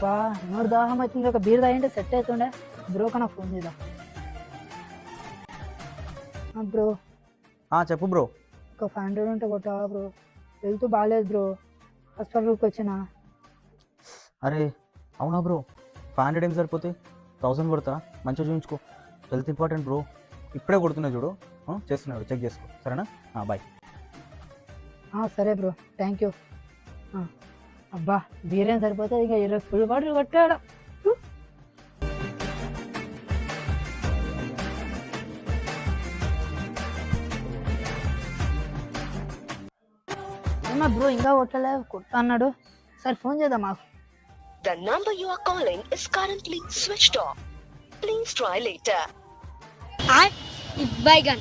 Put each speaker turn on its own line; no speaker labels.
బా నోరు దాహం వచ్చింది, ఒక బీర్ తాగింటే సెట్ అవుతుండే. బ్రో కన్నా ఫోన్ చేద్దాం. బ్రో
చెప్పు బ్రో.
ఒక 500 ఉంటే కొట్టావా బ్రో? వెళ్తూ బాగాలేదు బ్రో, హాస్పిటల్కి వచ్చిన.
అరే అవునా బ్రో, 500 ఏం సరిపోతే 1000 కొడతా, మంచిగా చూపించుకో. Health important bro. ఇప్పుడే కొడుతున్నా చూడు, చేస్తున్నాడు, చెక్ చేసుకో సరేనా. బాయ్.
సరే బ్రో, థ్యాంక్ యూ. అబ్బా బీరేం సరిపోతుంది, ఇక ఈరోజు ఫుల్ బాటిల్ కొట్టాడు. ఏమా బ్రో ఇంకా కొట్టలే, కొట్ట అన్నాడు. సరే ఫోన్ చేద్దాం మాకు.
The number you are calling is currently switched off. Please try later.
Bye gun.